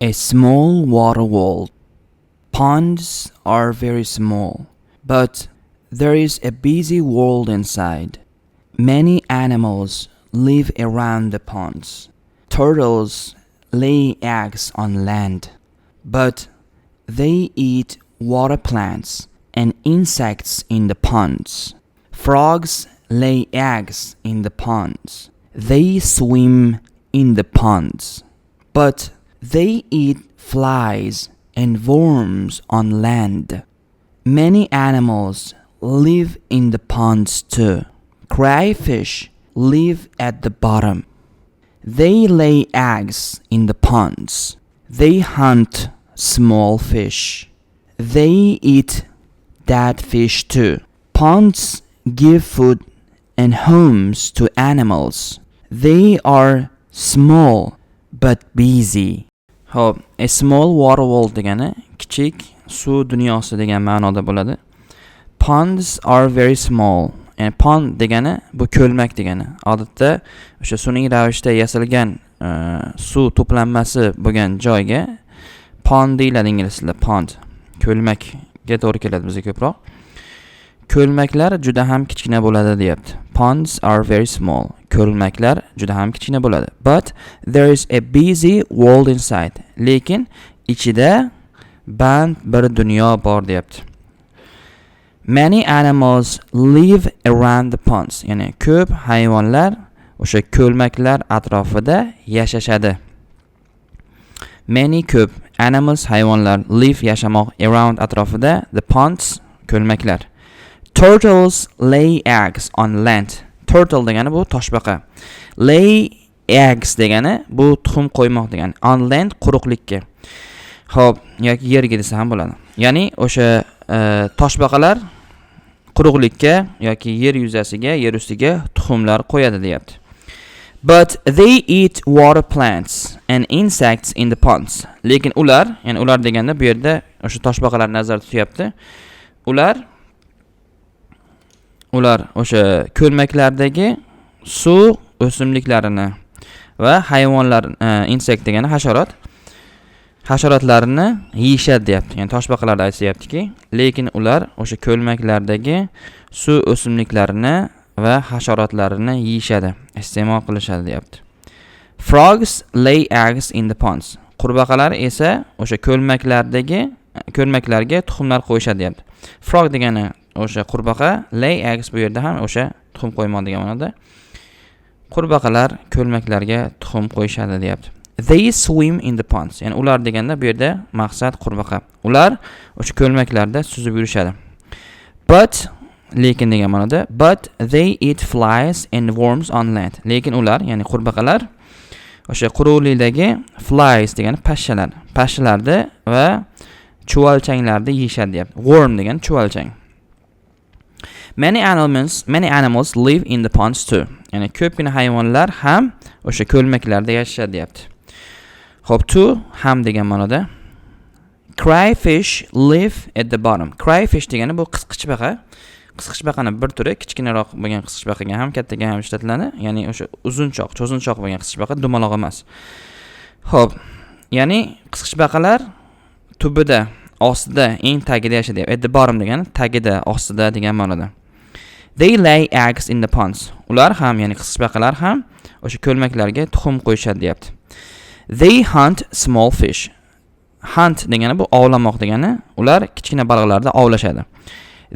A small water world. Ponds are very small, but there is a busy world inside. Many animals live around the ponds. Turtles lay eggs on land, but they eat water plants and insects in the ponds. Frogs lay eggs in the ponds. They swim in the ponds, but they eat flies and worms on land. Many animals live in the ponds too. Crayfish live at the bottom. They lay eggs in the ponds. They hunt small fish. They eat dead fish too. Ponds give food and homes to animals. They are small but busy. Xo'p, a small water world degani kichik suv dunyosi degan ma'noda bo'ladi. Ponds are very small. Yani pond degani bu ko'lmak degani. Odatda o'sha sun'iy ravishda yasalgan suv to'planmasi bo'lgan joyga pond deyiladi ingliz tilida. Pond, ko'lmakga to'g'ri keladi bizga ko'proq. Ko'lmaklar juda ham kichkina bo'ladi deyapti. Ponds are very small. Ko'lmaklar juda ham kichkina bo'ladi. But there is a busy world inside. Lekin ichida band bir dunyo bor deyapti. Many animals live around the ponds. Ya'ni ko'p hayvonlar o'sha ko'lmaklar atrofida yashashadi. Many ko'p animals hayvonlar live yashamoq around atrofida the ponds ko'lmaklar. Turtles lay eggs on land. Turtle degani bu toshbaqa. Lay eggs degani bu tuxum qo'ymoq degani. On land quruqlikka. Xo'p, yoki yerga desa ham bo'ladi. Ya'ni o'sha toshbaqalar quruqlikka yoki yer yuzasiga, yer ustiga tuxumlar qo'yadi deyapti. But they eat water plants and insects in the ponds. Lekin ular, ya'ni ular deganda bu yerda o'sha toshbaqalar nazarda tutyapti. Ular o'sha ko'lmaklardagi suv o'simliklarini va hayvonlar, insekt degani hasharotlarni yeyishadi deyapti. Ya'ni toshbaqalarda aytyaptiki, lekin ular o'sha ko'lmaklardagi suv o'simliklarini va hasharotlarini yeyishadi, iste'mol qilishadi deyapti. Frogs lay eggs in the ponds. Qurbaqalar esa o'sha ko'lmaklarga tuxumlar qo'yishadi deyapti. Frog degani o'sha qurbaqa, lay eggs bu yerda ham o'sha tuxum qo'ymoq degan ma'noda. Qurbaqalar ko'lmaklarga tuxum qo'yishadi deyapti. They swim in the ponds. Ya'ni ular deganda bu yerda maqsad qurbaqa. Ular o'sha ko'lmaklarda suzib yurishadi. But lekin degan ma'noda, but they eat flies and worms on land. Lekin ular, ya'ni qurbaqalar o'sha quruqlikdagi flies degani pashshalarni va chuvalchanglarni yeyishadi deyapti. Worm degan chuvalchang. Many animals live in the ponds too. Ya'ni ko'pgina hayvonlar ham o'sha ko'lmaklarda yashashadi deyapti. Xo'p, to ham degan ma'noda. Crayfish live at the bottom. Crayfish degani bu qisqichbaqa. Qisqichbaqaning bir turi, kichkinaroq bo'lgan qisqichbaqaga ham, kattaga ham ishlatiladi. Ya'ni o'sha cho'zinchoq bo'lgan qisqichbaqa, dumaloq emas. Xo'p, ya'ni qisqichbaqalar tubida, ostida, eng tagida yashaydi. At the bottom degani tagida, ostida degan ma'noda. They lay eggs in the ponds. Ular ham, ya'ni qisqichbaqalar ham o'sha ko'lmaklarga tuxum qo'yishadi deyapti. They hunt small fish. Hunt degani bu ovlamoq degani. Ular kichkina baliqlarni ovlashadi.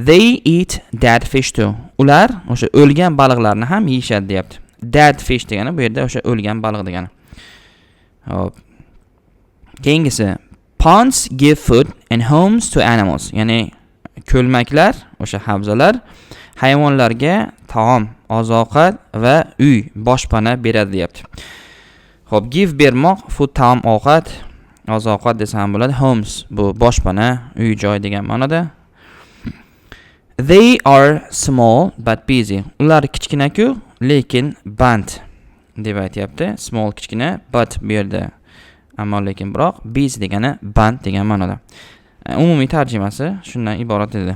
They eat dead fish too. Ular o'sha o'lgan baliqlarni ham yeyishadi deyapti. Dead fish degani bu yerda o'sha o'lgan baliq degani. Hop. Keyingisi, ponds give food and homes to animals. Ya'ni ko'lmaklar, o'sha havzalar hayvonlarga taom, oziq-ovqat va uy, boshpana beradi deyapti. Xo'p, give bermoq, food taom, ovqat, oziq-ovqat desa ham bo'ladi. Homes bu boshpana, uy joy degan ma'noda. They are small but busy. Ular kichkina-ku, lekin band deb aytyapti. Small kichkina, but bu yerda ammo lekin biroq busy degani band degan ma'noda. Umumiy tarjimasi shundan iborat edi.